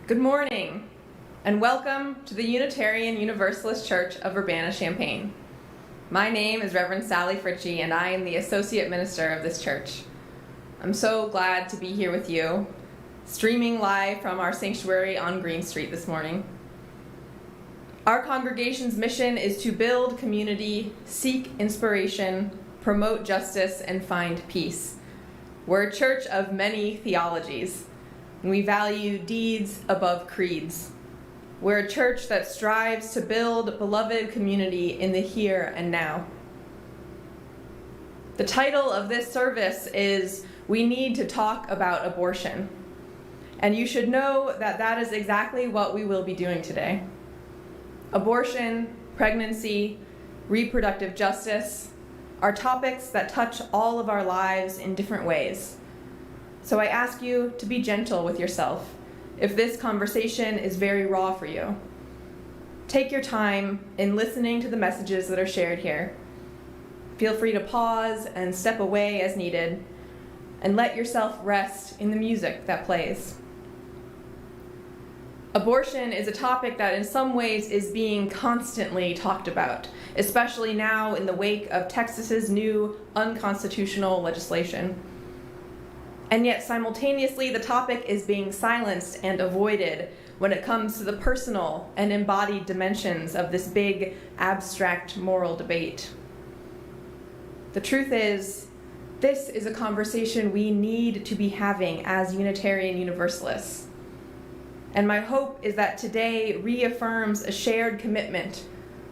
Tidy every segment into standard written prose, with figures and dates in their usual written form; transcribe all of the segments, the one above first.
Good morning, and welcome to the Unitarian Universalist Church of Urbana-Champaign. My name is Reverend Sally Fritchie, and I am the Associate Minister of this church. I'm so glad to be here with you, streaming live from our sanctuary on Green Street this morning. Our congregation's mission is to build community, seek inspiration, promote justice, and find peace. We're a church of many theologies, and we value deeds above creeds. We're a church that strives to build beloved community in the here and now. The title of this service is We Need to Talk About Abortion. And you should know that that is exactly what we will be doing today. Abortion, pregnancy, reproductive justice are topics that touch all of our lives in different ways. So I ask you to be gentle with yourself if this conversation is very raw for you. Take your time in listening to the messages that are shared here. Feel free to pause and step away as needed, and let yourself rest in the music that plays. Abortion is a topic that in some ways is being constantly talked about, especially now in the wake of Texas's new unconstitutional legislation. And yet simultaneously, the topic is being silenced and avoided when it comes to the personal and embodied dimensions of this big, abstract moral debate. The truth is, this is a conversation we need to be having as Unitarian Universalists. And my hope is that today reaffirms a shared commitment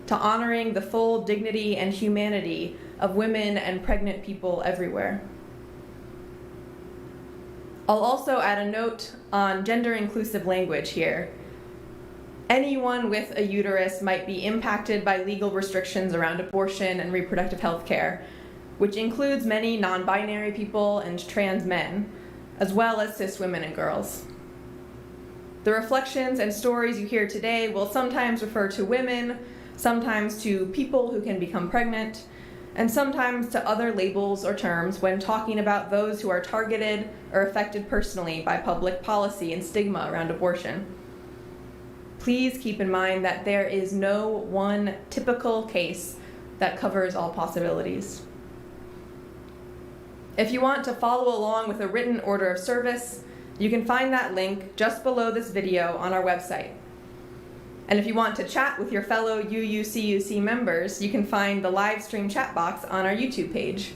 to honoring the full dignity and humanity of women and pregnant people everywhere. I'll also add a note on gender-inclusive language here. Anyone with a uterus might be impacted by legal restrictions around abortion and reproductive health care, which includes many non-binary people and trans men, as well as cis women and girls. The reflections and stories you hear today will sometimes refer to women, sometimes to people who can become pregnant, and sometimes to other labels or terms when talking about those who are targeted or affected personally by public policy and stigma around abortion. Please keep in mind that there is no one typical case that covers all possibilities. If you want to follow along with a written order of service, you can find that link just below this video on our website. And if you want to chat with your fellow UUCUC members, you can find the live stream chat box on our YouTube page.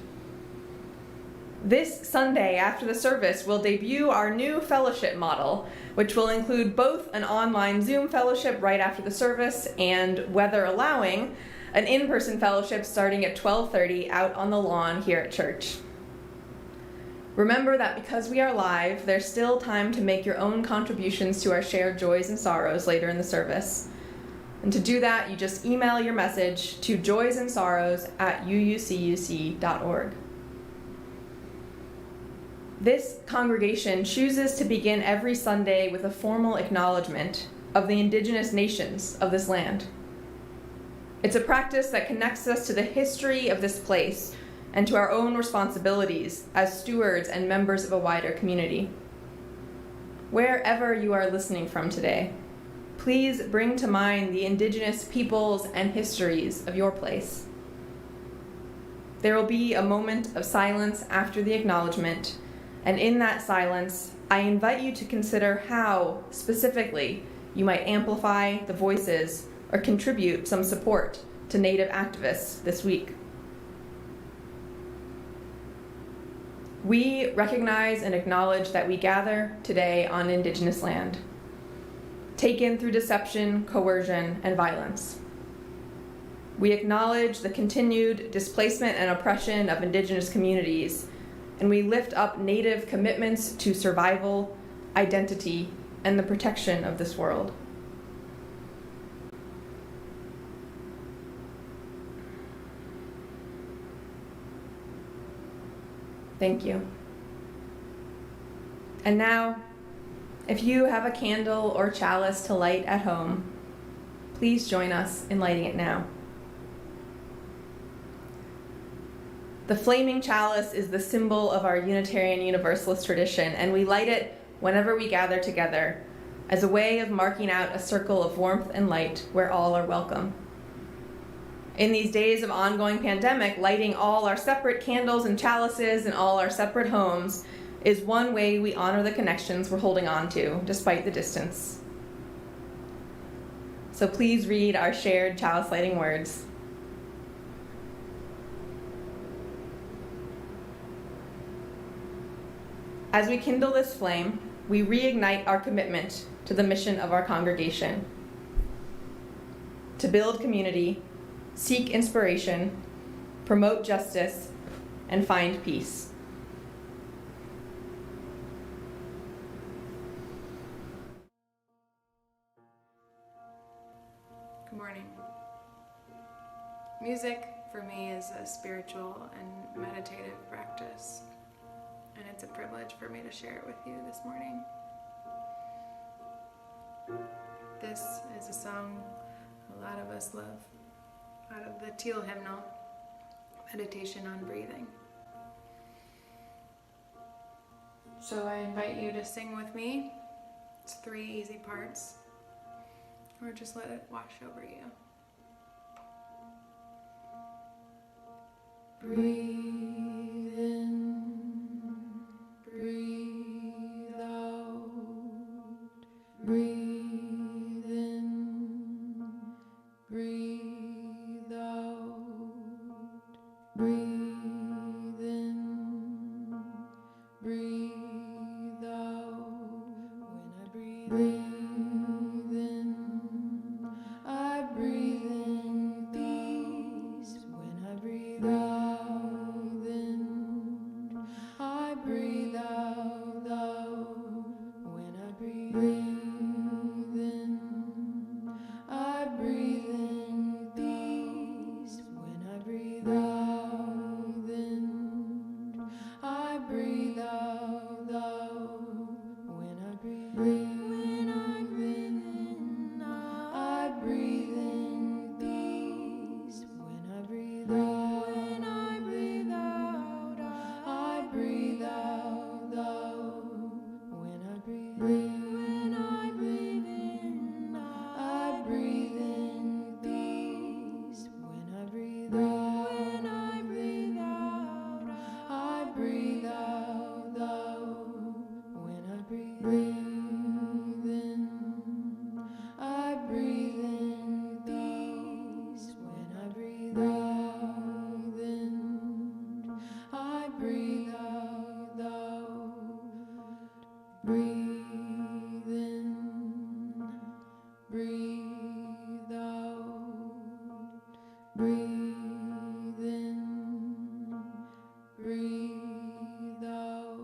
This Sunday after the service, we'll debut our new fellowship model, which will include both an online Zoom fellowship right after the service and, weather allowing, an in-person fellowship starting at 12:30 out on the lawn here at church. Remember that because we are live, there's still time to make your own contributions to our shared joys and sorrows later in the service. And to do that, you just email your message to joysandsorrows@uucuc.org. This congregation chooses to begin every Sunday with a formal acknowledgement of the indigenous nations of this land. It's a practice that connects us to the history of this place and to our own responsibilities as stewards and members of a wider community. Wherever you are listening from today, please bring to mind the indigenous peoples and histories of your place. There will be a moment of silence after the acknowledgement, and in that silence, I invite you to consider how, specifically, you might amplify the voices or contribute some support to Native activists this week. We recognize and acknowledge that we gather today on Indigenous land, taken through deception, coercion, and violence. We acknowledge the continued displacement and oppression of Indigenous communities, and we lift up Native commitments to survival, identity, and the protection of this world. Thank you. And now, if you have a candle or chalice to light at home, please join us in lighting it now. The flaming chalice is the symbol of our Unitarian Universalist tradition, and we light it whenever we gather together as a way of marking out a circle of warmth and light where all are welcome. In these days of ongoing pandemic, lighting all our separate candles and chalices in all our separate homes is one way we honor the connections we're holding on to, despite the distance. So please read our shared chalice lighting words. As we kindle this flame, we reignite our commitment to the mission of our congregation: to build community, seek inspiration, promote justice, and find peace. Good morning. Music for me is a spiritual and meditative practice, and it's a privilege for me to share it with you this morning. This is a song a lot of us love, out of the Teal hymnal, Meditation on Breathing. So I invite you to sing with me. It's 3 easy parts, or just let it wash over you. Breathe in, breathe out, breathe in, breathe out, breathe in, breathe out. When I breathe in peace. When I breathe out, then I breathe out love. When I breathe in, I breathe in peace. When I breathe out, then I breathe out love. When I breathe in, I breathe in peace. When I breathe out, I breathe out love. When I breathe in, I breathe in peace. When I breathe out, I breathe out love. When I breathe in, I breathe in peace. When I breathe out, then I breathe out love. Breathe in, breathe out, breathe in, breathe out.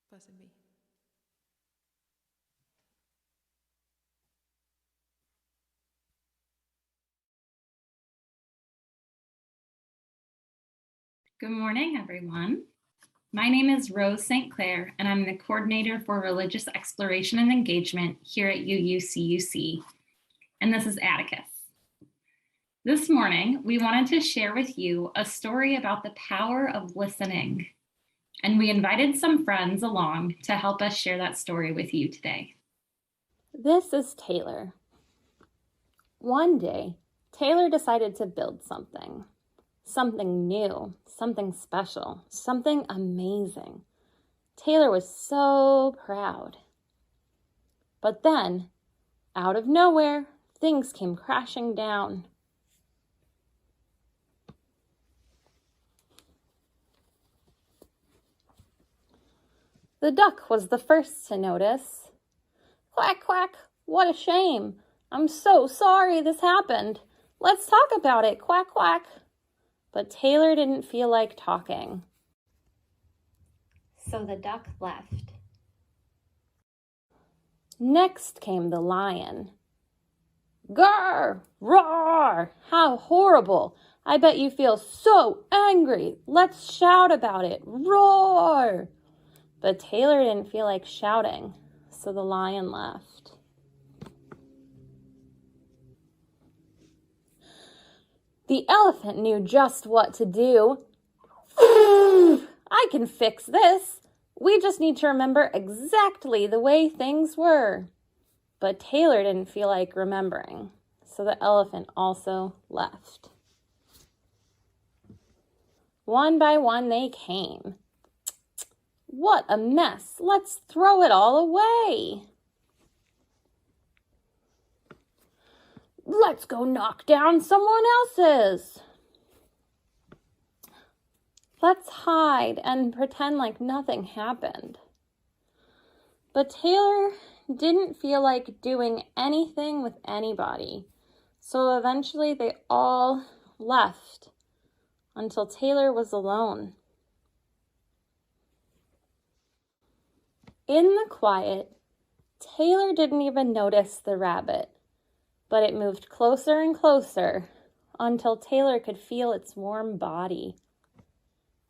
Blessed be. Good morning, everyone. My name is Rose St. Clair, and I'm the coordinator for religious exploration and engagement here at UUCUC, and this is Atticus. This morning, we wanted to share with you a story about the power of listening, and we invited some friends along to help us share that story with you today. This is Taylor. One day, Taylor decided to build something. Something new, something special, something amazing. Taylor was so proud. But then, out of nowhere, things came crashing down. The duck was the first to notice. Quack, quack, what a shame. I'm so sorry this happened. Let's talk about it, quack, quack. But Taylor didn't feel like talking. So the duck left. Next came the lion. Grr! Roar! How horrible! I bet you feel so angry. Let's shout about it. Roar! But Taylor didn't feel like shouting, so the lion left. The elephant knew just what to do. I can fix this. We just need to remember exactly the way things were. But Taylor didn't feel like remembering, so the elephant also left. One by one they came. What a mess! Let's throw it all away. Let's go knock down someone else's. Let's hide and pretend like nothing happened. But Taylor didn't feel like doing anything with anybody, so eventually they all left until Taylor was alone. In the quiet, Taylor didn't even notice the rabbit, but it moved closer and closer until Taylor could feel its warm body.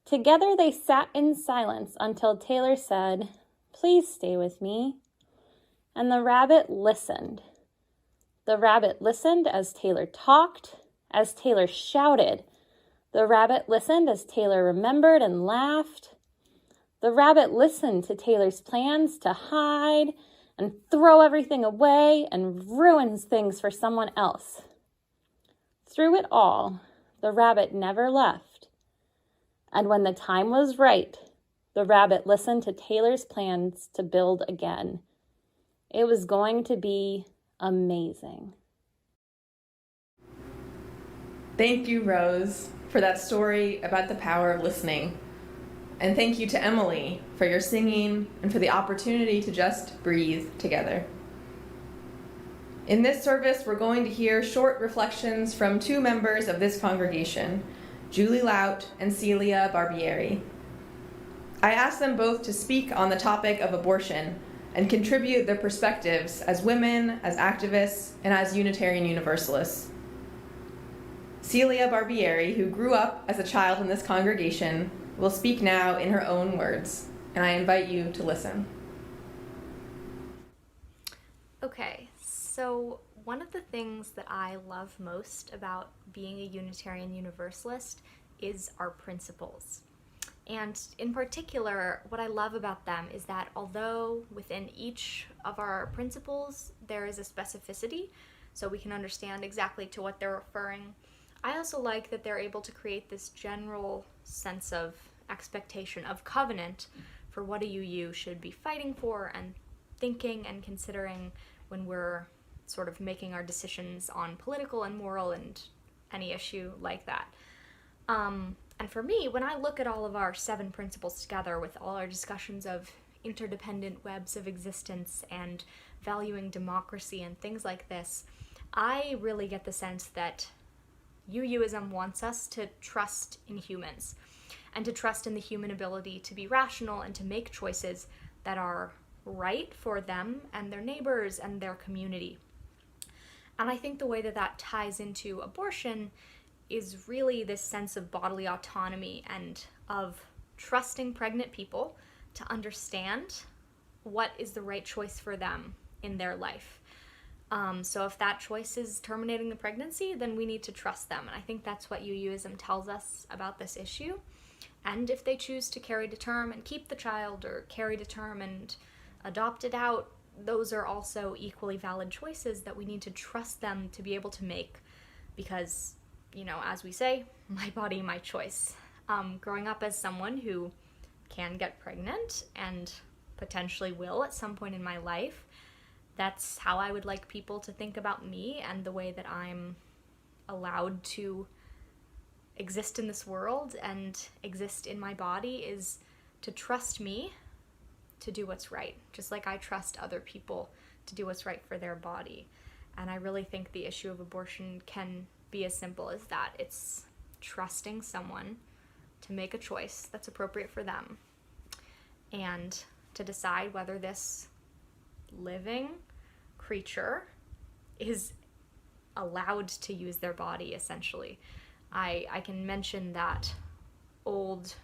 Together they sat in silence until Taylor said, "Please stay with me." And the rabbit listened. The rabbit listened as Taylor talked, as Taylor shouted. The rabbit listened as Taylor remembered and laughed. The rabbit listened to Taylor's plans to hide and throw everything away and ruin things for someone else. Through it all, the rabbit never left. And when the time was right, the rabbit listened to Taylor's plans to build again. It was going to be amazing. Thank you, Rose, for that story about the power of listening. And thank you to Emily for your singing and for the opportunity to just breathe together. In this service, we're going to hear short reflections from two members of this congregation, Julie Laut and Celia Barbieri. I asked them both to speak on the topic of abortion and contribute their perspectives as women, as activists, and as Unitarian Universalists. Celia Barbieri, who grew up as a child in this congregation, will speak now in her own words, and I invite you to listen. Okay, so one of the things that I love most about being a Unitarian Universalist is our principles. And in particular, what I love about them is that although within each of our principles there is a specificity, so we can understand exactly to what they're referring, I also like that they're able to create this general sense of expectation, of covenant, for what a UU should be fighting for and thinking and considering when we're sort of making our decisions on political and moral and any issue like that. And for me, when I look at all of our 7 principles together with all our discussions of interdependent webs of existence and valuing democracy and things like this, I really get the sense that UUism wants us to trust in humans and to trust in the human ability to be rational and to make choices that are right for them and their neighbors and their community. And I think the way that that ties into abortion is really this sense of bodily autonomy and of trusting pregnant people to understand what is the right choice for them in their life. So if that choice is terminating the pregnancy, then we need to trust them. And I think that's what UUism tells us about this issue. And if they choose to carry to term and keep the child, or carry to term and adopt it out, those are also equally valid choices that we need to trust them to be able to make, because, you know, as we say, my body, my choice. Growing up as someone who can get pregnant and potentially will at some point in my life, that's how I would like people to think about me and the way that I'm allowed to exist in this world and exist in my body, is to trust me to do what's right, just like I trust other people to do what's right for their body. And I really think the issue of abortion can be as simple as that. It's trusting someone to make a choice that's appropriate for them and to decide whether this living creature is allowed to use their body, essentially. I can mention that old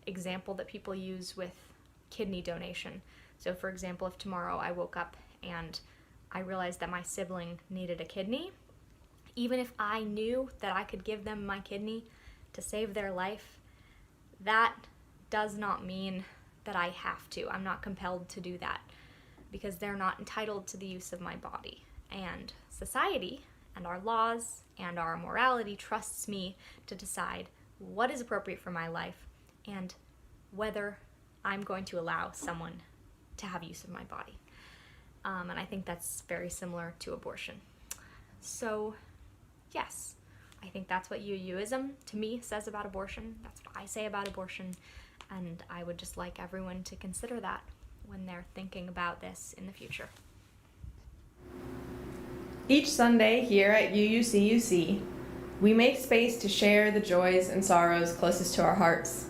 example that people use with kidney donation. So for example, if tomorrow I woke up and I realized that my sibling needed a kidney, even if I knew that I could give them my kidney to save their life, that does not mean that I have to. I'm not compelled to do that because they're not entitled to the use of my body. And society and our laws and our morality trusts me to decide what is appropriate for my life and whether I'm going to allow someone to have use of my body. And I think that's very similar to abortion. So, yes, I think that's what UUism to me says about abortion. That's what I say about abortion. And I would just like everyone to consider that when they're thinking about this in the future. Each Sunday here at UUCUC, we make space to share the joys and sorrows closest to our hearts.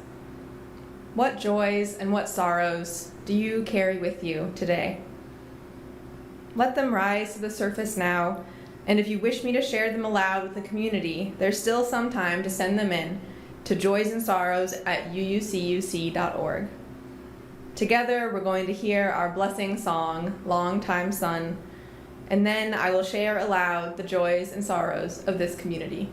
What joys and what sorrows do you carry with you today? Let them rise to the surface now, and if you wish me to share them aloud with the community, there's still some time to send them in to joysandsorrows@uucuc.org. Together, we're going to hear our blessing song, Long Time Son, and then I will share aloud the joys and sorrows of this community.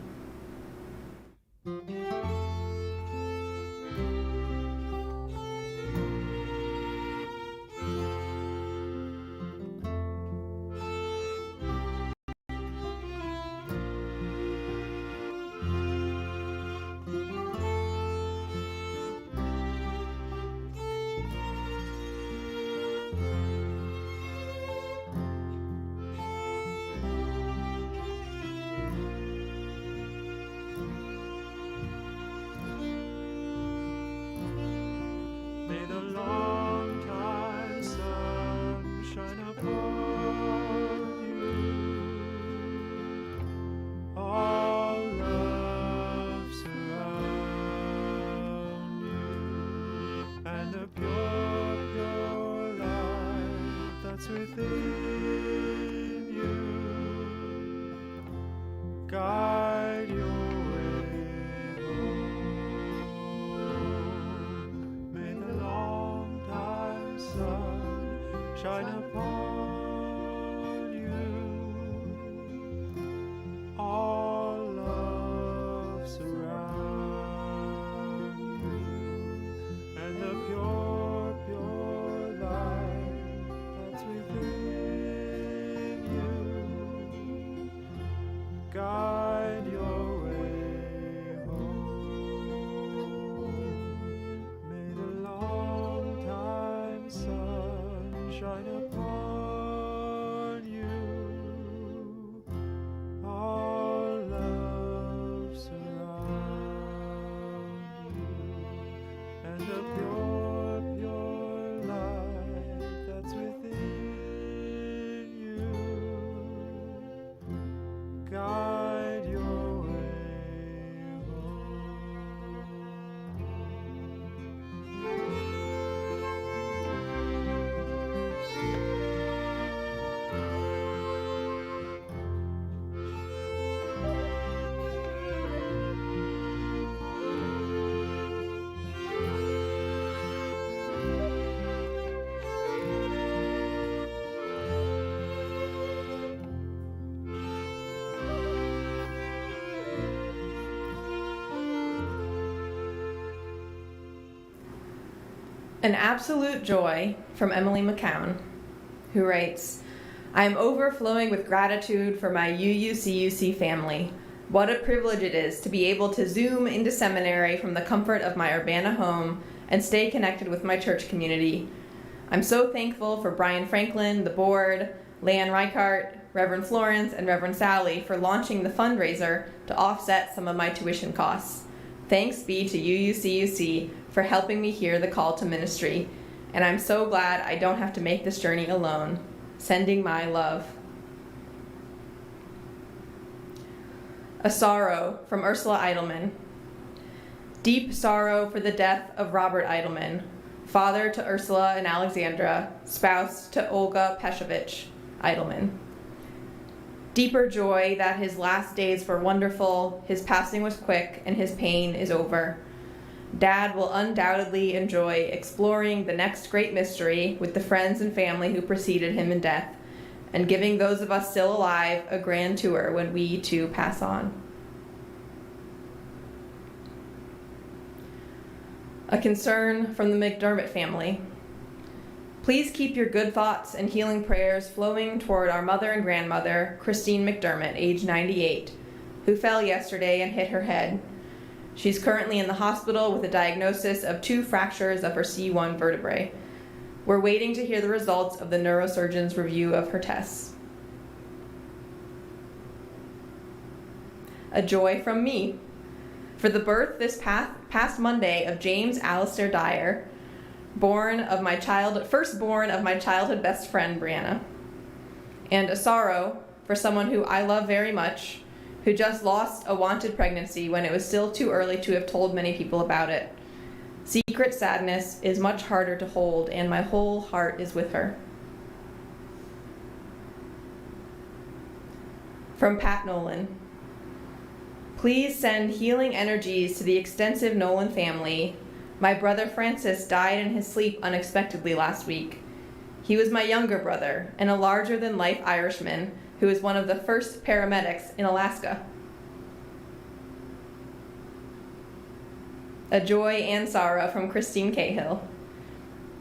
May the long time sun shine upon you. All love surround you, and the pure, pure light that's within you guide your way home. May the long time sun shine upon you. All love surround you, and the pure, pure light that's within you guide your way home. May the long time sun shine upon you. All love surround you, and the pure, pure light that's within you guide your way home. An absolute joy from Emily McCown, who writes, I am overflowing with gratitude for my UUCUC family. What a privilege it is to be able to Zoom into seminary from the comfort of my Urbana home and stay connected with my church community. I'm so thankful for Brian Franklin, the board, Leanne Reichart, Reverend Florence, and Reverend Sally for launching the fundraiser to offset some of my tuition costs. Thanks be to UUCUC for helping me hear the call to ministry, and I'm so glad I don't have to make this journey alone. Sending my love. A sorrow from Ursula Eidelman. Deep sorrow for the death of Robert Eidelman, father to Ursula and Alexandra, spouse to Olga Peshovich Eidelman. Deeper joy that his last days were wonderful, his passing was quick, and his pain is over. Dad will undoubtedly enjoy exploring the next great mystery with the friends and family who preceded him in death, and giving those of us still alive a grand tour when we too pass on. A concern from the McDermott family. Please keep your good thoughts and healing prayers flowing toward our mother and grandmother, Christine McDermott, age 98, who fell yesterday and hit her head. She's currently in the hospital with a diagnosis of 2 fractures of her C1 vertebrae. We're waiting to hear the results of the neurosurgeon's review of her tests. A joy from me. For the birth this past Monday of James Alistair Dyer, firstborn of my childhood best friend, Brianna. And a sorrow for someone who I love very much, who just lost a wanted pregnancy when it was still too early to have told many people about it. Secret sadness is much harder to hold, and my whole heart is with her. From Pat Nolan. Please send healing energies to the extensive Nolan family. My brother Francis died in his sleep unexpectedly last week. He was my younger brother and a larger-than-life Irishman who was one of the first paramedics in Alaska. A joy and sorrow from Christine Cahill.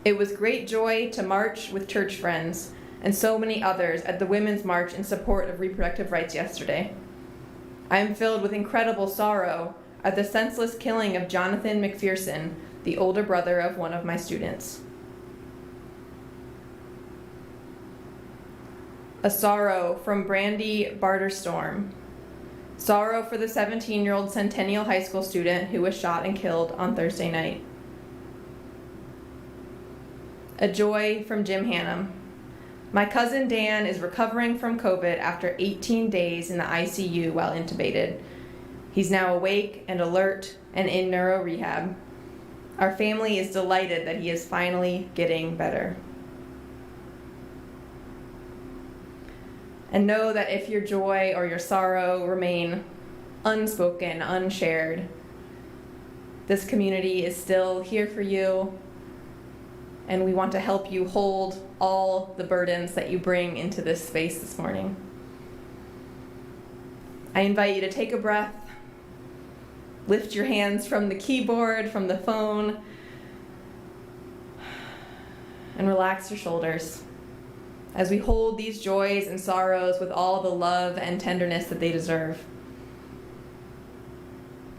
It was great joy to march with church friends and so many others at the Women's March in support of reproductive rights yesterday. I am filled with incredible sorrow at the senseless killing of Jonathan McPherson, the older brother of one of my students. A sorrow from Brandy Barterstorm. Sorrow for the 17-year-old Centennial High School student who was shot and killed on Thursday night. A joy from Jim Hannum. My cousin Dan is recovering from COVID after 18 days in the ICU while intubated. He's now awake and alert and in neuro rehab. Our family is delighted that he is finally getting better. And know that if your joy or your sorrow remain unspoken, unshared, this community is still here for you, and we want to help you hold all the burdens that you bring into this space this morning. I invite you to take a breath, lift your hands from the keyboard, from the phone, and relax your shoulders as we hold these joys and sorrows with all the love and tenderness that they deserve.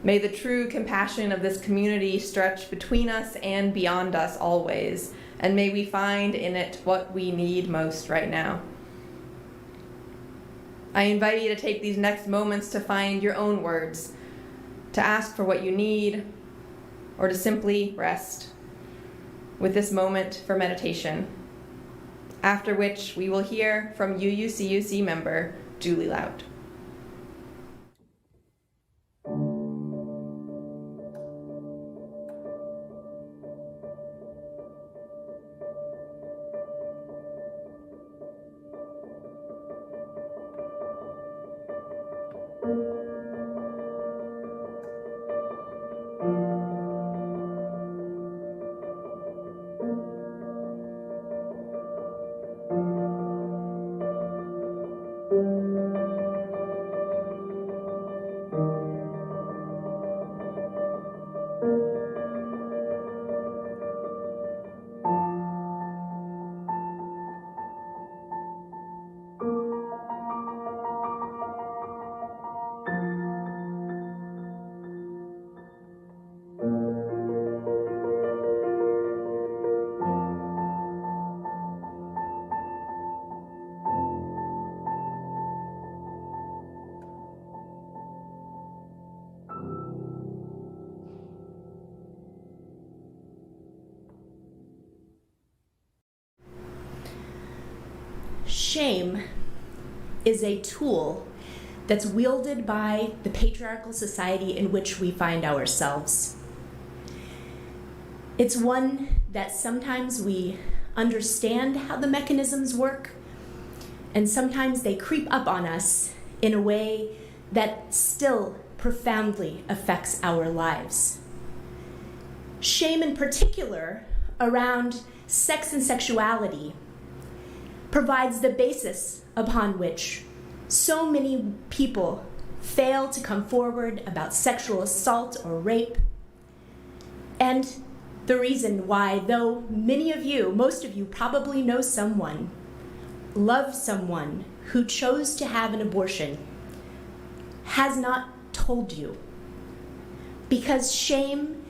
May the true compassion of this community stretch between us and beyond us always, and may we find in it what we need most right now. I invite you to take these next moments to find your own words, to ask for what you need, or to simply rest with this moment for meditation, after which we will hear from UUCUC member Julie Laut. Shame is a tool that's wielded by the patriarchal society in which we find ourselves. It's one that sometimes we understand how the mechanisms work, and sometimes they creep up on us in a way that still profoundly affects our lives. Shame in particular around sex and sexuality provides the basis upon which so many people fail to come forward about sexual assault or rape. And the reason why, though many of you, most of you probably know someone, love someone who chose to have an abortion, has not told you. Because shame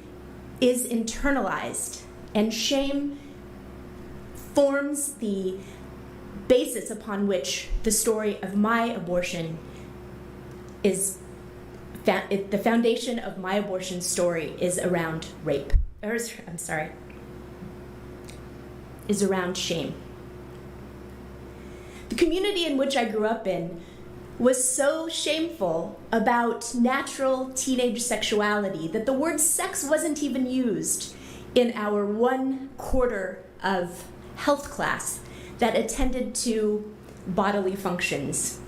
is internalized, and shame forms the basis upon which the story of my abortion is, the foundation of my abortion story is around rape. Is around shame. The community in which I grew up in was so shameful about natural teenage sexuality that the word sex wasn't even used in our 1/4 of health class that attended to bodily functions.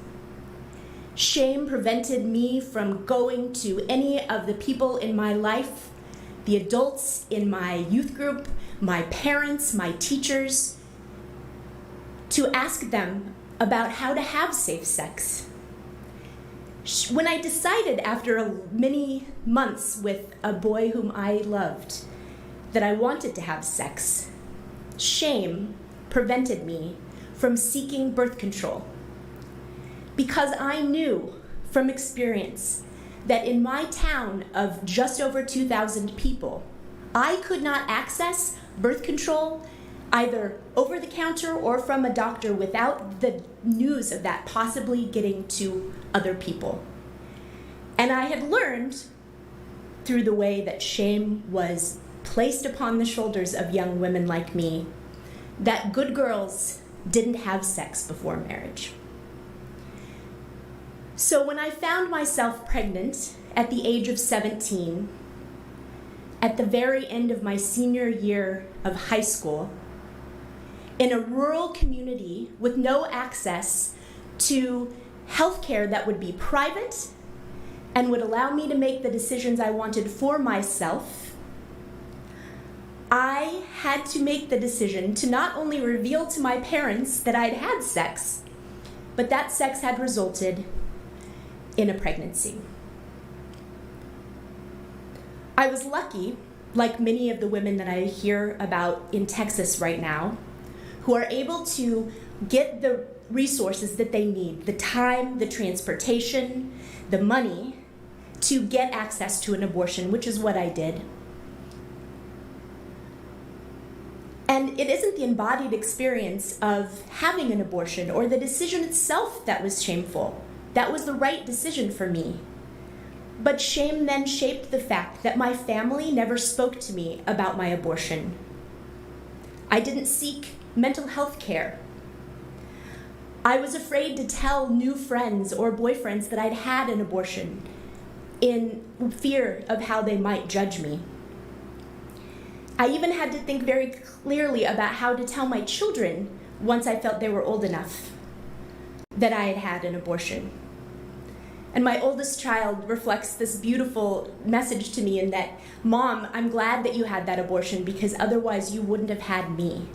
Shame prevented me from going to any of the people in my life, the adults in my youth group, my parents, my teachers, to ask them about how to have safe sex. When I decided after many months with a boy whom I loved that I wanted to have sex, shame prevented me from seeking birth control. Because I knew from experience that in my town of just over 2,000 people, I could not access birth control either over the counter or from a doctor without the news of that possibly getting to other people. And I had learned through the way that shame was placed upon the shoulders of young women like me that good girls didn't have sex before marriage. So when I found myself pregnant at the age of 17, at the very end of my senior year of high school, in a rural community with no access to healthcare that would be private and would allow me to make the decisions I wanted for myself, I had to make the decision to not only reveal to my parents that I'd had sex, but that sex had resulted in a pregnancy. I was lucky, like many of the women that I hear about in Texas right now, who are able to get the resources that they need, the time, the transportation, the money, to get access to an abortion, which is what I did. And it isn't the embodied experience of having an abortion or the decision itself that was shameful. That was the right decision for me. But shame then shaped the fact that my family never spoke to me about my abortion. I didn't seek mental health care. I was afraid to tell new friends or boyfriends that I'd had an abortion in fear of how they might judge me. I even had to think very clearly about how to tell my children once I felt they were old enough that I had had an abortion. And my oldest child reflects this beautiful message to me in that, Mom, I'm glad that you had that abortion because otherwise you wouldn't have had me.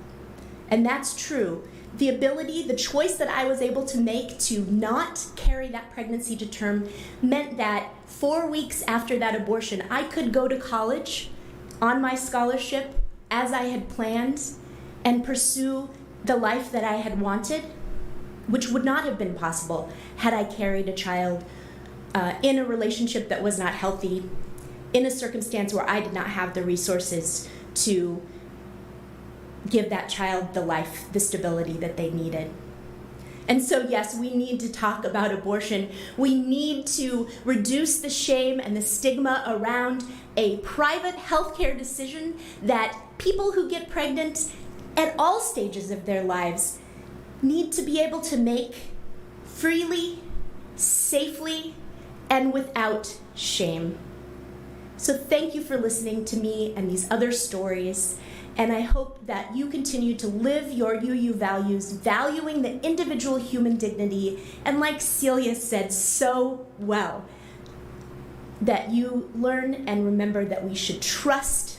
And that's true. The ability, the choice that I was able to make to not carry that pregnancy to term meant that 4 weeks after that abortion, I could go to college on my scholarship as I had planned and pursue the life that I had wanted, which would not have been possible had I carried a child in a relationship that was not healthy, in a circumstance where I did not have the resources to give that child the life, the stability that they needed. And so, yes, we need to talk about abortion. We need to reduce the shame and the stigma around a private healthcare decision that people who get pregnant at all stages of their lives need to be able to make freely, safely, and without shame. So thank you for listening to me and these other stories. And I hope that you continue to live your UU values, valuing the individual human dignity, and like Celia said so well, that you learn and remember that we should trust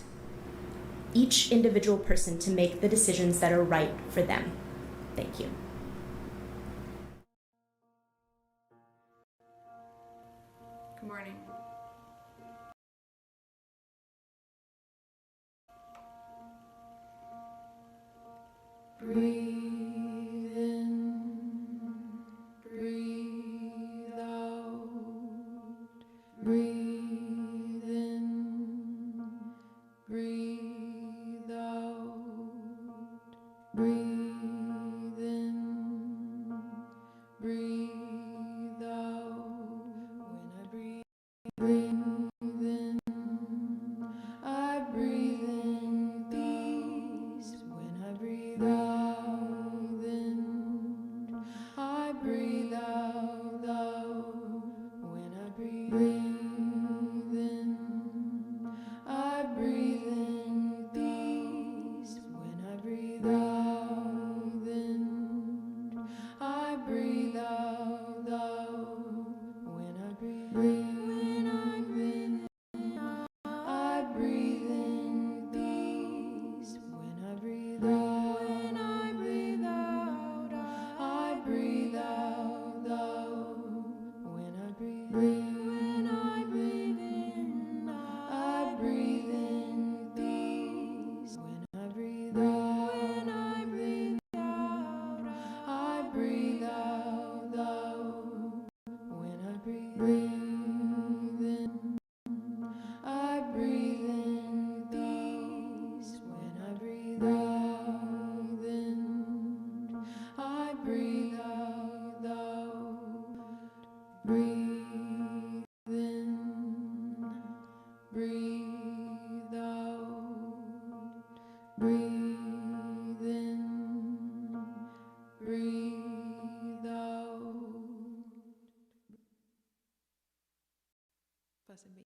each individual person to make the decisions that are right for them. Thank you. Good morning. Breathe in, breathe out. Breathe in, breathe out. Breathe in, breathe out. When I breathe in, I breathe in peace. When I breathe out, then I breathe out love. When I breathe in, I breathe in peace. When I breathe out, then I breathe out love. When I breathe in, I breathe in peace. When I breathe out, I breathe out love. When I breathe in, I breathe in peace. When I breathe out, I breathe out love. When I breathe in, I breathe in peace. When I breathe out, then I breathe out loud. Breathe in, breathe out. Breathe in, breathe out. Blessed be.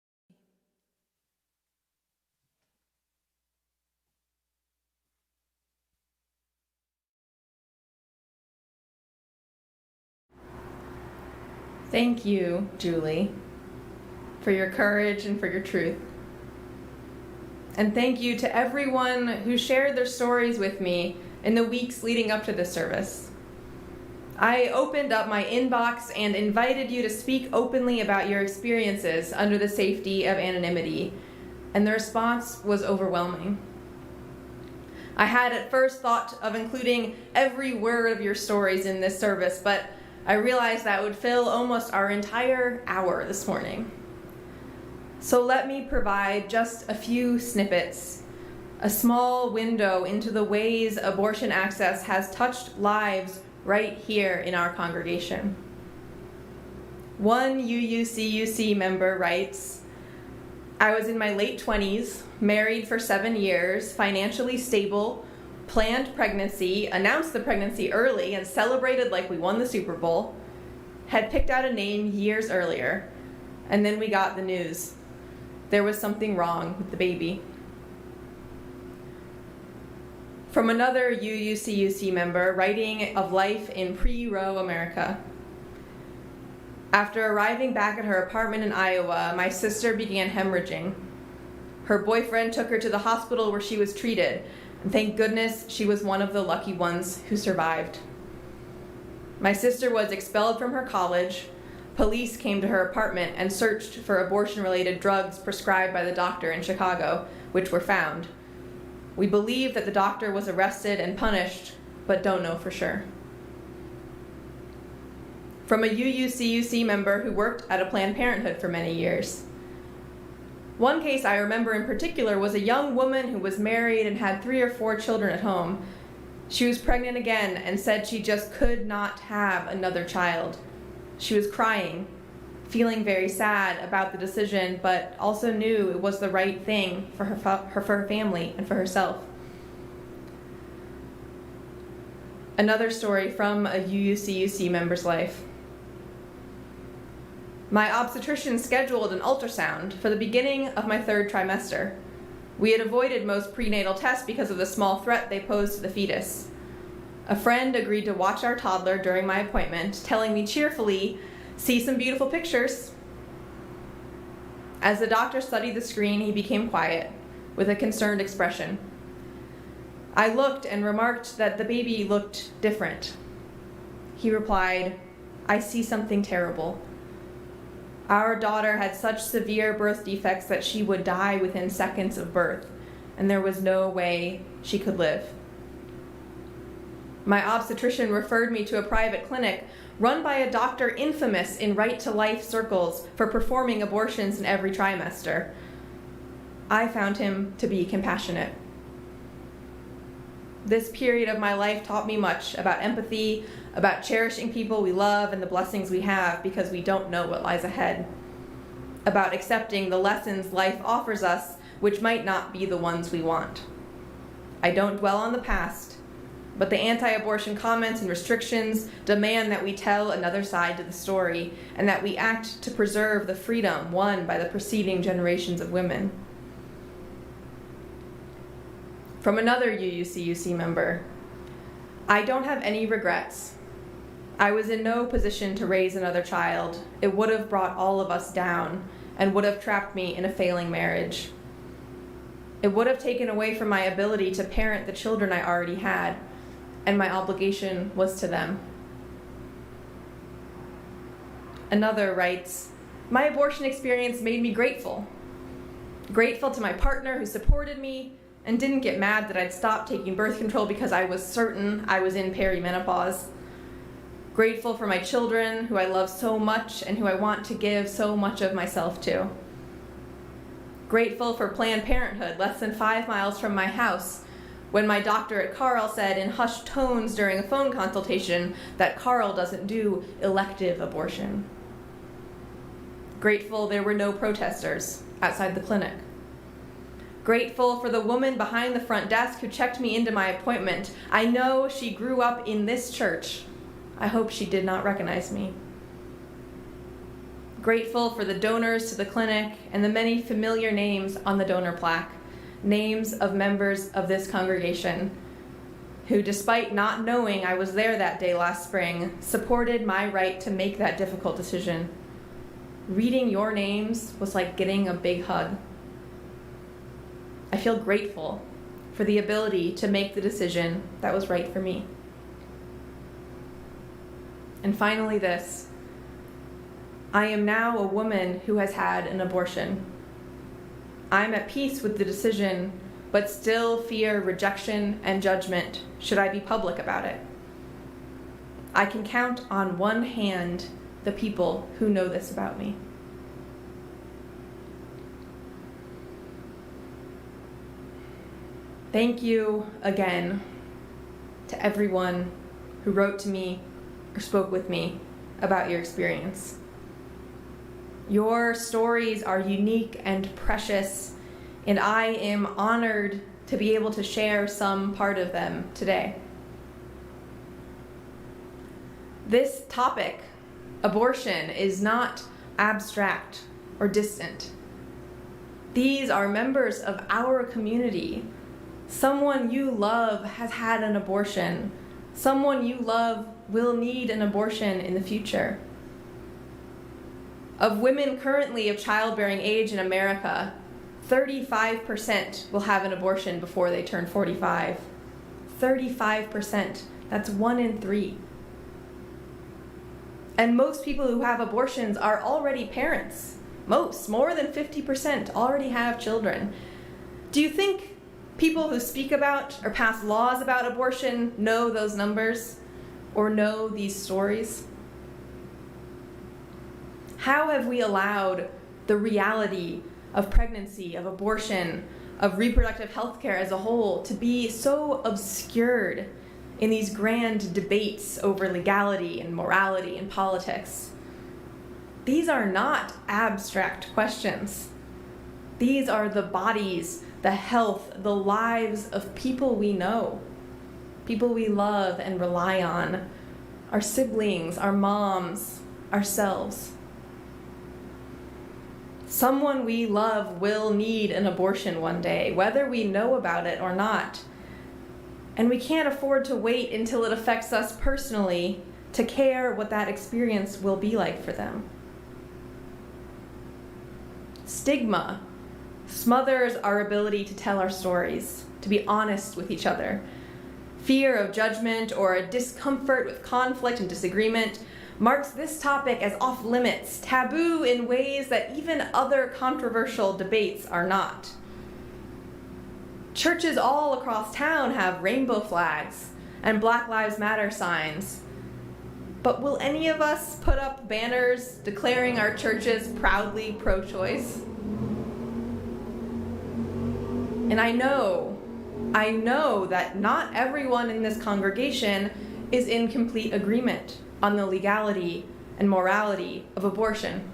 Thank you, Julie, for your courage and for your truth. And thank you to everyone who shared their stories with me in the weeks leading up to this service. I opened up my inbox and invited you to speak openly about your experiences under the safety of anonymity, and the response was overwhelming. I had at first thought of including every word of your stories in this service, but I realized that would fill almost our entire hour this morning. So let me provide just a few snippets, a small window into the ways abortion access has touched lives right here in our congregation. One UUCUC member writes, I was in my late 20s, married for 7 years, financially stable, planned pregnancy, announced the pregnancy early and celebrated like we won the Super Bowl, had picked out a name years earlier, and then we got the news. There was something wrong with the baby. From another UUCUC member writing of life in pre-Roe America. After arriving back at her apartment in Iowa, my sister began hemorrhaging. Her boyfriend took her to the hospital where she was treated, and thank goodness she was one of the lucky ones who survived. My sister was expelled from her college. Police came to her apartment and searched for abortion-related drugs prescribed by the doctor in Chicago, which were found. We believe that the doctor was arrested and punished, but don't know for sure. From a UUCUC member who worked at a Planned Parenthood for many years. One case I remember in particular was a young woman who was married and had 3 or 4 children at home. She was pregnant again and said she just could not have another child. She was crying, feeling very sad about the decision, but also knew it was the right thing for her family and for herself. Another story from a UUCUC member's life. My obstetrician scheduled an ultrasound for the beginning of my 3rd trimester. We had avoided most prenatal tests because of the small threat they posed to the fetus. A friend agreed to watch our toddler during my appointment, telling me cheerfully, "See some beautiful pictures." As the doctor studied the screen, he became quiet, with a concerned expression. I looked and remarked that the baby looked different. He replied, "I see something terrible. Our daughter had such severe birth defects that she would die within seconds of birth, and there was no way she could live." My obstetrician referred me to a private clinic run by a doctor infamous in right-to-life circles for performing abortions in every trimester. I found him to be compassionate. This period of my life taught me much about empathy, about cherishing people we love and the blessings we have because we don't know what lies ahead, about accepting the lessons life offers us which might not be the ones we want. I don't dwell on the past, but the anti-abortion comments and restrictions demand that we tell another side to the story and that we act to preserve the freedom won by the preceding generations of women. From another UUCUC member, I don't have any regrets. I was in no position to raise another child. It would have brought all of us down and would have trapped me in a failing marriage. It would have taken away from my ability to parent the children I already had, and my obligation was to them. Another writes, my abortion experience made me grateful. Grateful to my partner who supported me and didn't get mad that I'd stopped taking birth control because I was certain I was in perimenopause. Grateful for my children who I love so much and who I want to give so much of myself to. Grateful for Planned Parenthood less than 5 miles from my house, when my doctor at Carl said in hushed tones during a phone consultation that Carl doesn't do elective abortion. Grateful there were no protesters outside the clinic. Grateful for the woman behind the front desk who checked me into my appointment. I know she grew up in this church. I hope she did not recognize me. Grateful for the donors to the clinic and the many familiar names on the donor plaque, names of members of this congregation who, despite not knowing I was there that day last spring, supported my right to make that difficult decision. Reading your names was like getting a big hug. I feel grateful for the ability to make the decision that was right for me. And finally this, I am now a woman who has had an abortion. I'm at peace with the decision, but still fear rejection and judgment should I be public about it. I can count on one hand the people who know this about me. Thank you again to everyone who wrote to me or spoke with me about your experience. Your stories are unique and precious, and I am honored to be able to share some part of them today. This topic, abortion, is not abstract or distant. These are members of our community. Someone you love has had an abortion. Someone you love will need an abortion in the future. Of women currently of childbearing age in America, 35% will have an abortion before they turn 45. 35%. That's 1 in 3. And most people who have abortions are already parents. More than 50% already have children. Do you think people who speak about or pass laws about abortion know those numbers or know these stories? How have we allowed the reality of pregnancy, of abortion, of reproductive health care as a whole to be so obscured in these grand debates over legality and morality and politics? These are not abstract questions. These are the bodies, the health, the lives of people we know, people we love and rely on, our siblings, our moms, ourselves. Someone we love will need an abortion one day, whether we know about it or not. And we can't afford to wait until it affects us personally to care what that experience will be like for them. Stigma smothers our ability to tell our stories, to be honest with each other. Fear of judgment or a discomfort with conflict and disagreement marks this topic as off limits, taboo in ways that even other controversial debates are not. Churches all across town have rainbow flags, and Black Lives Matter signs. But will any of us put up banners declaring our churches proudly pro-choice? And I know that not everyone in this congregation is in complete agreement on the legality and morality of abortion.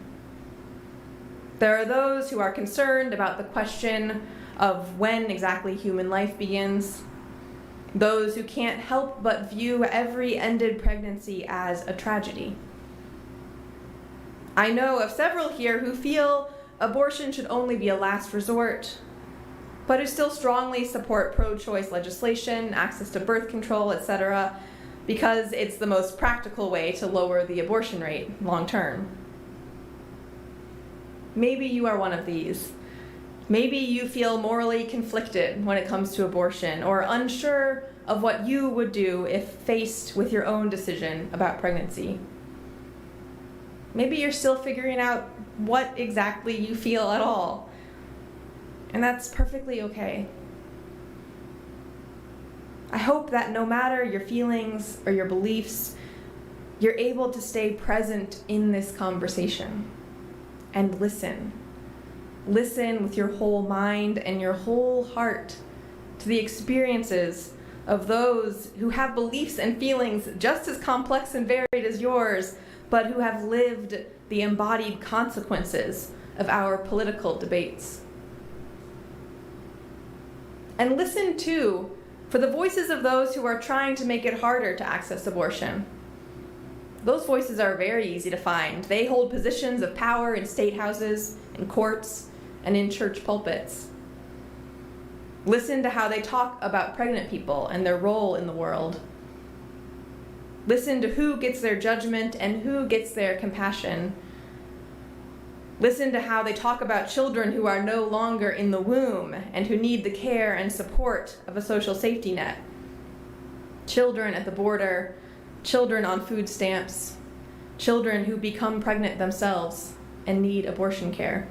There are those who are concerned about the question of when exactly human life begins, those who can't help but view every ended pregnancy as a tragedy. I know of several here who feel abortion should only be a last resort, but who still strongly support pro-choice legislation, access to birth control, etc., because it's the most practical way to lower the abortion rate long term. Maybe you are one of these. Maybe you feel morally conflicted when it comes to abortion, or unsure of what you would do if faced with your own decision about pregnancy. Maybe you're still figuring out what exactly you feel at all, and that's perfectly okay. I hope that no matter your feelings or your beliefs, you're able to stay present in this conversation and listen. Listen with your whole mind and your whole heart to the experiences of those who have beliefs and feelings just as complex and varied as yours, but who have lived the embodied consequences of our political debates. And listen, too, for the voices of those who are trying to make it harder to access abortion. Those voices are very easy to find. They hold positions of power in state houses, in courts, and in church pulpits. Listen to how they talk about pregnant people and their role in the world. Listen to who gets their judgment and who gets their compassion. Listen to how they talk about children who are no longer in the womb and who need the care and support of a social safety net. Children at the border, children on food stamps, children who become pregnant themselves and need abortion care.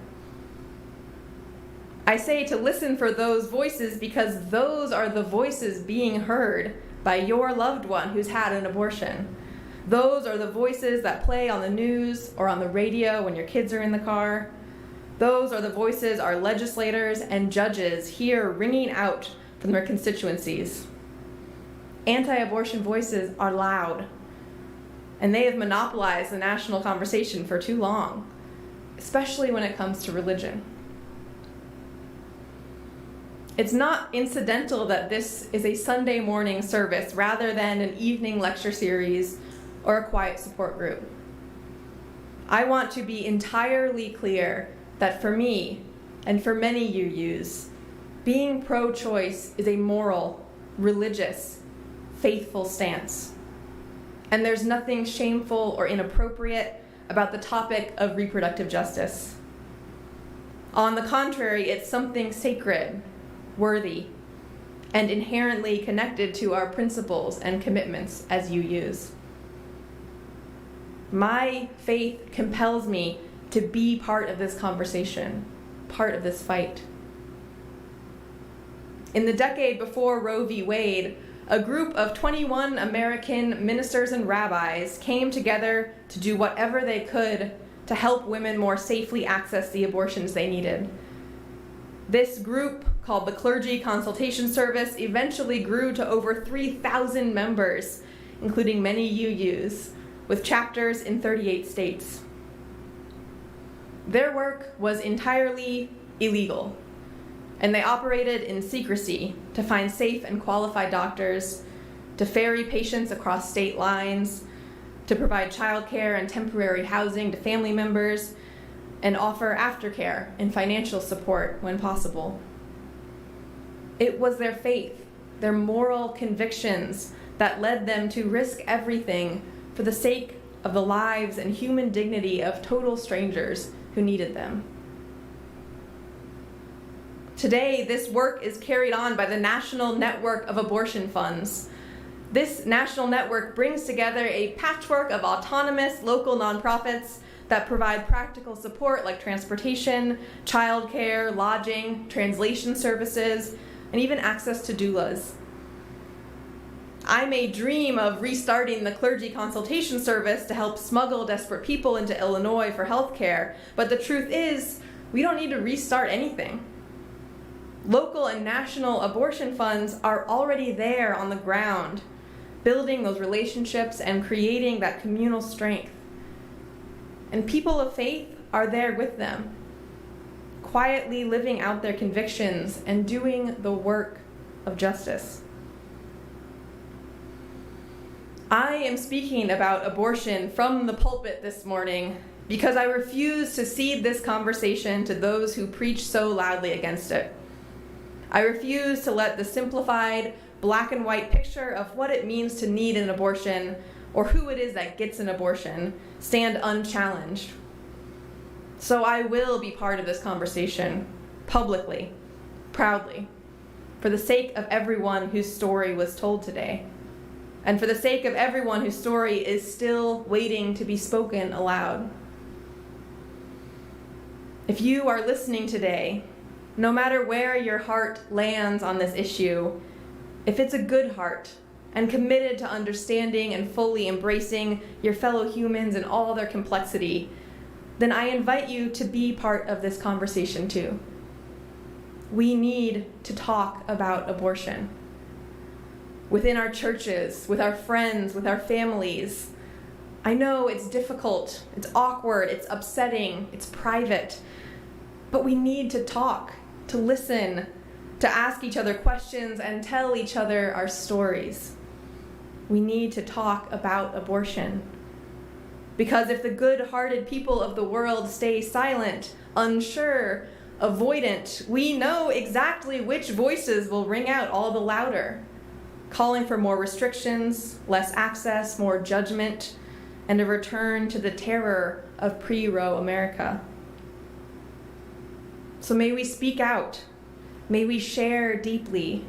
I say to listen for those voices because those are the voices being heard by your loved one who's had an abortion. Those are the voices that play on the news or on the radio when your kids are in the car. Those are the voices our legislators and judges hear ringing out from their constituencies. Anti-abortion voices are loud, and they have monopolized the national conversation for too long, especially when it comes to religion. It's not incidental that this is a Sunday morning service rather than an evening lecture series or a quiet support group. I want to be entirely clear that for me, and for many UUs, being pro-choice is a moral, religious, faithful stance. And there's nothing shameful or inappropriate about the topic of reproductive justice. On the contrary, it's something sacred, worthy, and inherently connected to our principles and commitments as UUs. My faith compels me to be part of this conversation, part of this fight. In the decade before Roe v. Wade, a group of 21 American ministers and rabbis came together to do whatever they could to help women more safely access the abortions they needed. This group, called the Clergy Consultation Service, eventually grew to over 3,000 members, including many UUs, with chapters in 38 states. Their work was entirely illegal, and they operated in secrecy to find safe and qualified doctors, to ferry patients across state lines, to provide childcare and temporary housing to family members, and offer aftercare and financial support when possible. It was their faith, their moral convictions, that led them to risk everything for the sake of the lives and human dignity of total strangers who needed them. Today, this work is carried on by the National Network of Abortion Funds. This national network brings together a patchwork of autonomous local nonprofits that provide practical support like transportation, childcare, lodging, translation services, and even access to doulas. I may dream of restarting the clergy consultation service to help smuggle desperate people into Illinois for health care, but the truth is, we don't need to restart anything. Local and national abortion funds are already there on the ground, building those relationships and creating that communal strength. And people of faith are there with them, quietly living out their convictions and doing the work of justice. I am speaking about abortion from the pulpit this morning because I refuse to cede this conversation to those who preach so loudly against it. I refuse to let the simplified, black and white picture of what it means to need an abortion or who it is that gets an abortion stand unchallenged. So I will be part of this conversation, publicly, proudly, for the sake of everyone whose story was told today, and for the sake of everyone whose story is still waiting to be spoken aloud. If you are listening today, no matter where your heart lands on this issue, if it's a good heart and committed to understanding and fully embracing your fellow humans in all their complexity, then I invite you to be part of this conversation too. We need to talk about abortion. Within our churches, with our friends, with our families. I know it's difficult, it's awkward, it's upsetting, it's private, but we need to talk, to listen, to ask each other questions and tell each other our stories. We need to talk about abortion. Because if the good-hearted people of the world stay silent, unsure, avoidant, we know exactly which voices will ring out all the louder, calling for more restrictions, less access, more judgment, and a return to the terror of pre-Roe America. So may we speak out, may we share deeply,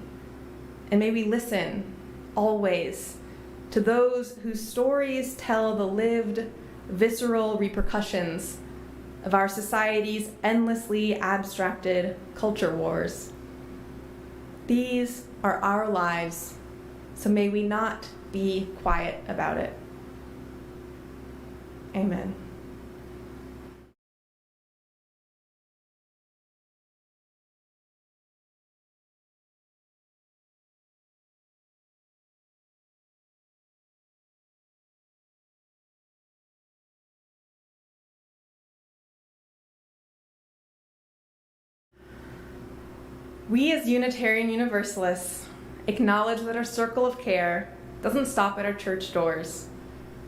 and may we listen, always, to those whose stories tell the lived, visceral repercussions of our society's endlessly abstracted culture wars. These are our lives, so may we not be quiet about it. Amen. We as Unitarian Universalists acknowledge that our circle of care doesn't stop at our church doors.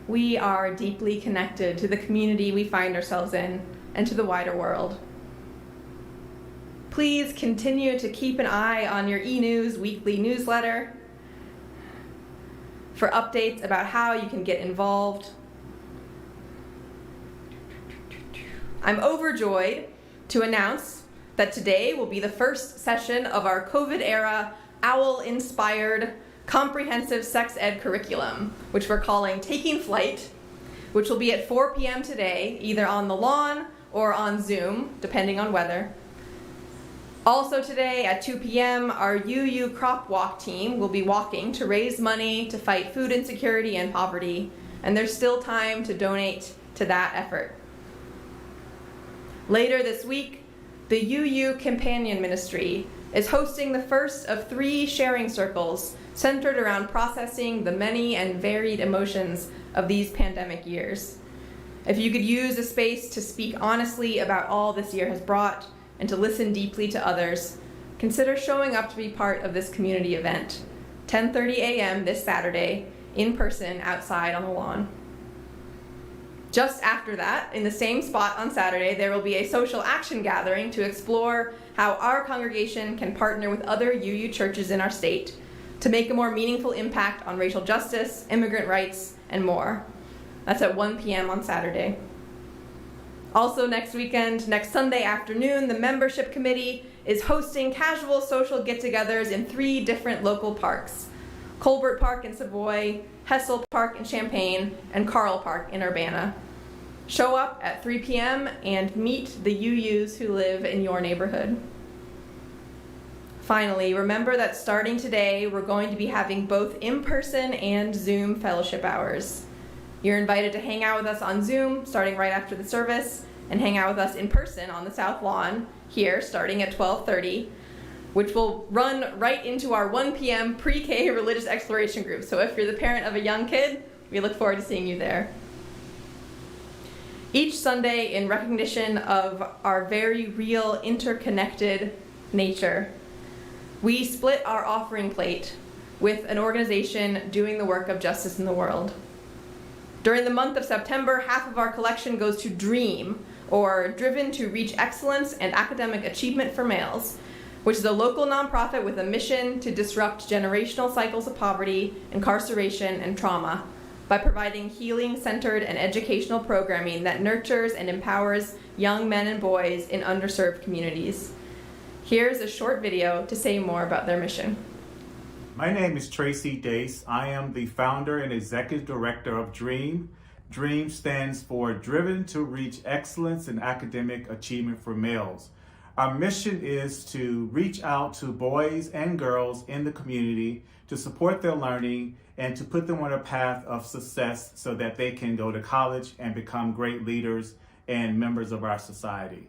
We are deeply connected to the community we find ourselves in and to the wider world. Please continue to keep an eye on your e-news weekly newsletter for updates about how you can get involved. I'm overjoyed to announce that today will be the first session of our COVID-era OWL-inspired comprehensive sex ed curriculum, which we're calling Taking Flight, which will be at 4 p.m. today, either on the lawn or on Zoom, depending on weather. Also today at 2 p.m., our UU Crop Walk team will be walking to raise money to fight food insecurity and poverty, and there's still time to donate to that effort. Later this week, the UU Companion Ministry is hosting the first of 3 sharing circles centered around processing the many and varied emotions of these pandemic years. If you could use a space to speak honestly about all this year has brought and to listen deeply to others, consider showing up to be part of this community event, 10:30 a.m. this Saturday, in person outside on the lawn. Just after that, in the same spot on Saturday, there will be a social action gathering to explore how our congregation can partner with other UU churches in our state to make a more meaningful impact on racial justice, immigrant rights, and more. That's at 1 p.m. on Saturday. Also next weekend, next Sunday afternoon, the membership committee is hosting casual social get-togethers in 3 different local parks: Colbert Park in Savoy, Hessel Park in Champaign, and Carl Park in Urbana. Show up at 3 p.m. and meet the UUs who live in your neighborhood. Finally, remember that starting today, we're going to be having both in-person and Zoom fellowship hours. You're invited to hang out with us on Zoom starting right after the service, and hang out with us in person on the South Lawn here starting at 12:30, which will run right into our 1 p.m. pre-K religious exploration group. So if you're the parent of a young kid, we look forward to seeing you there. Each Sunday, in recognition of our very real interconnected nature, we split our offering plate with an organization doing the work of justice in the world. During the month of September, half of our collection goes to DREAM, or Driven to Reach Excellence and Academic Achievement for Males, which is a local nonprofit with a mission to disrupt generational cycles of poverty, incarceration, and trauma by providing healing-centered and educational programming that nurtures and empowers young men and boys in underserved communities. Here's a short video to say more about their mission. My name is Tracy Dace. I am the founder and executive director of DREAM. DREAM stands for Driven to Reach Excellence in Academic Achievement for Males. Our mission is to reach out to boys and girls in the community to support their learning and to put them on a path of success so that they can go to college and become great leaders and members of our society.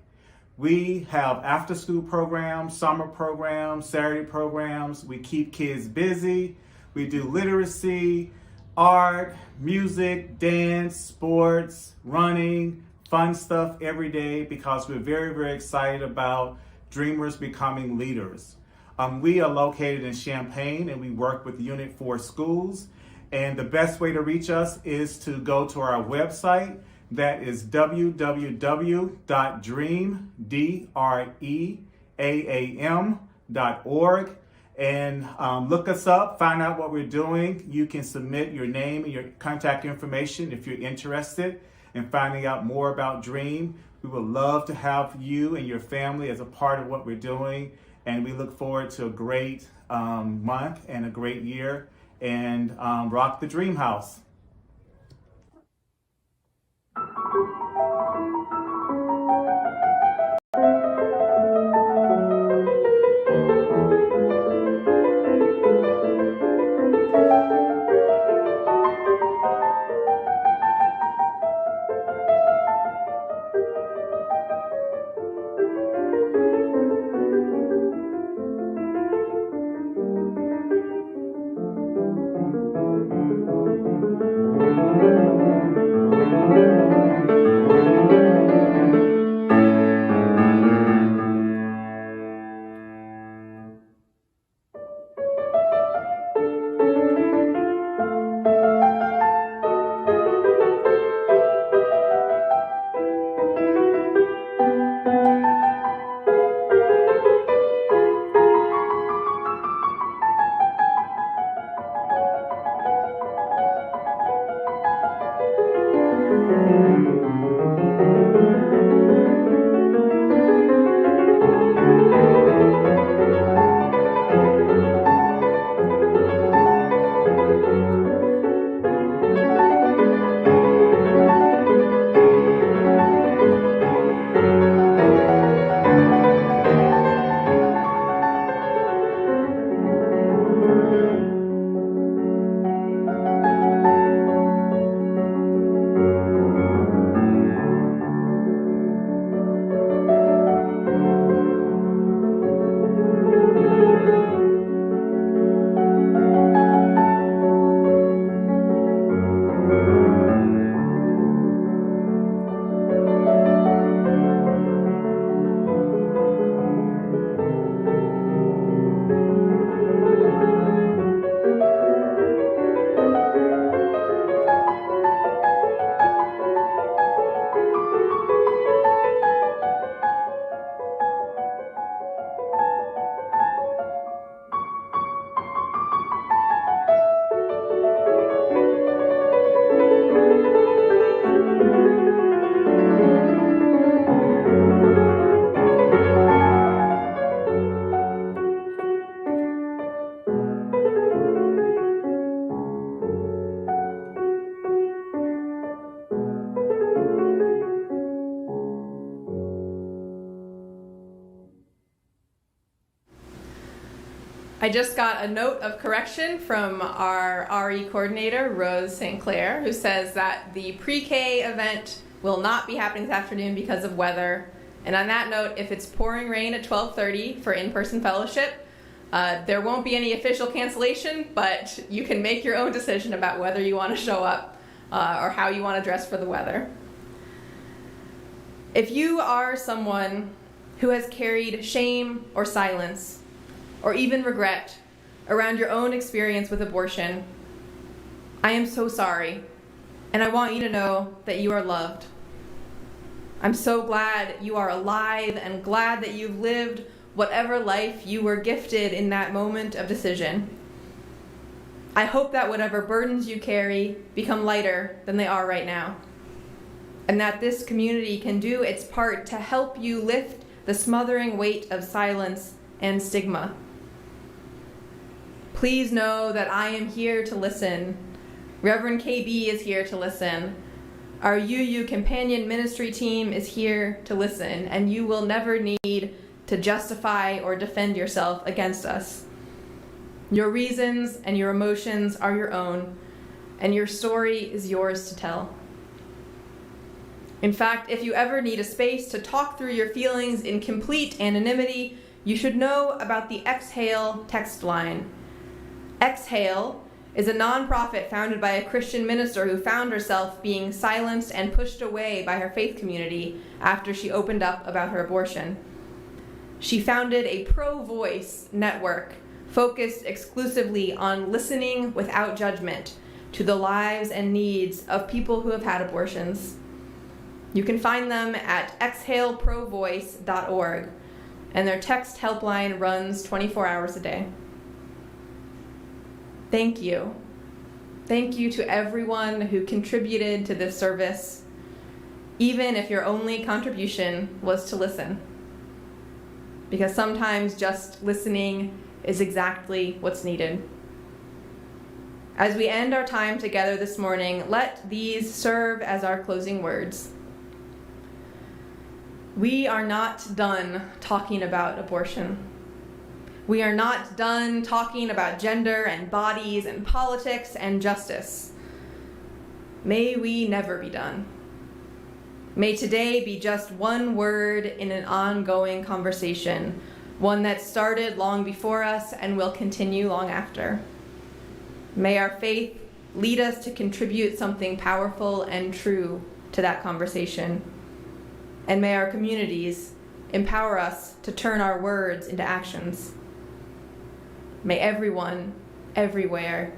We have after-school programs, summer programs, Saturday programs. We keep kids busy. We do literacy, art, music, dance, sports, running, fun stuff every day because we're very, very excited about dreamers becoming leaders. We are located in Champaign and we work with Unit 4 schools. And the best way to reach us is to go to our website. That is www.dream.org, and look us up, find out what we're doing. You can submit your name and your contact information if you're interested in finding out more about DREAM. We would love to have you and your family as a part of what we're doing, and we look forward to a great month and a great year, and rock the Dream House. I just got a note of correction from our RE coordinator, Rose St. Clair, who says that the pre-K event will not be happening this afternoon because of weather. And on that note, if it's pouring rain at 12:30 for in-person fellowship, there won't be any official cancellation, but you can make your own decision about whether you want to show up or how you want to dress for the weather. If you are someone who has carried shame or silence or even regret around your own experience with abortion, I am so sorry, and I want you to know that you are loved. I'm so glad you are alive and glad that you've lived whatever life you were gifted in that moment of decision. I hope that whatever burdens you carry become lighter than they are right now, and that this community can do its part to help you lift the smothering weight of silence and stigma. Please know that I am here to listen. Reverend KB is here to listen. Our UU companion ministry team is here to listen, and you will never need to justify or defend yourself against us. Your reasons and your emotions are your own, and your story is yours to tell. In fact, if you ever need a space to talk through your feelings in complete anonymity, you should know about the Exhale text line. Exhale is a nonprofit founded by a Christian minister who found herself being silenced and pushed away by her faith community after she opened up about her abortion. She founded a pro-voice network focused exclusively on listening without judgment to the lives and needs of people who have had abortions. You can find them at exhaleprovoice.org, and their text helpline runs 24 hours a day. Thank you. Thank you to everyone who contributed to this service, even if your only contribution was to listen. Because sometimes just listening is exactly what's needed. As we end our time together this morning, let these serve as our closing words. We are not done talking about abortion. We are not done talking about gender and bodies and politics and justice. May we never be done. May today be just one word in an ongoing conversation, one that started long before us and will continue long after. May our faith lead us to contribute something powerful and true to that conversation. And may our communities empower us to turn our words into actions. May everyone, everywhere,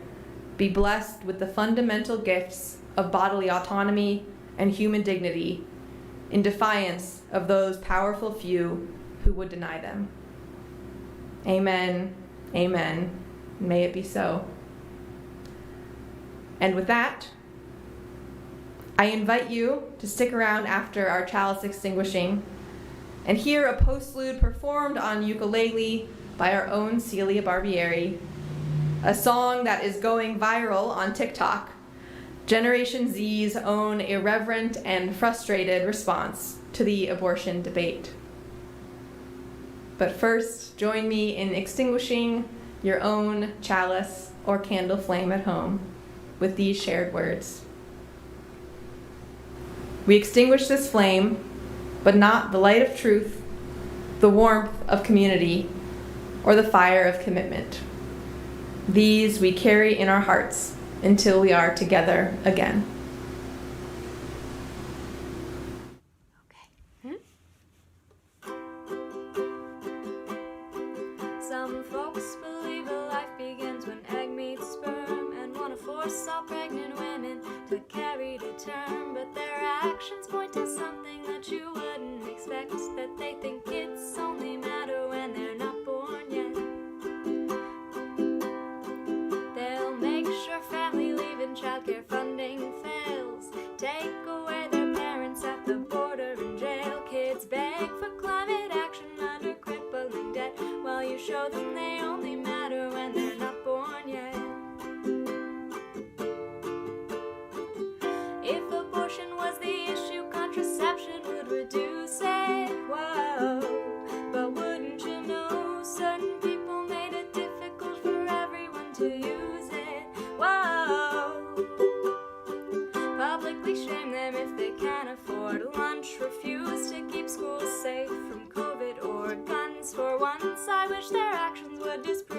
be blessed with the fundamental gifts of bodily autonomy and human dignity in defiance of those powerful few who would deny them. Amen, amen. May it be so. And with that, I invite you to stick around after our chalice extinguishing and hear a postlude performed on ukulele by our own Celia Barbieri, a song that is going viral on TikTok, Generation Z's own irreverent and frustrated response to the abortion debate. But first, join me in extinguishing your own chalice or candle flame at home with these shared words. We extinguish this flame, but not the light of truth, the warmth of community, or the fire of commitment. These we carry in our hearts until we are together again. Some folks believe a life begins when egg meets sperm and want to force all pregnant women to carry to term, but their actions point to something that you wouldn't expect, that they think kids only matter when they're not born yet. They'll make sure family leave and childcare funding fails, take away their parents at the border and jail, kids beg for climate action under crippling debt, while you show them they only matter when they're not born yet. If abortion was the issue, contraception would reduce it, whoa. But wouldn't you know, certain people made it difficult to use it. Whoa. Publicly shame them if they can't afford lunch. Refuse to keep schools safe from COVID or guns. For once, I wish their actions would disprove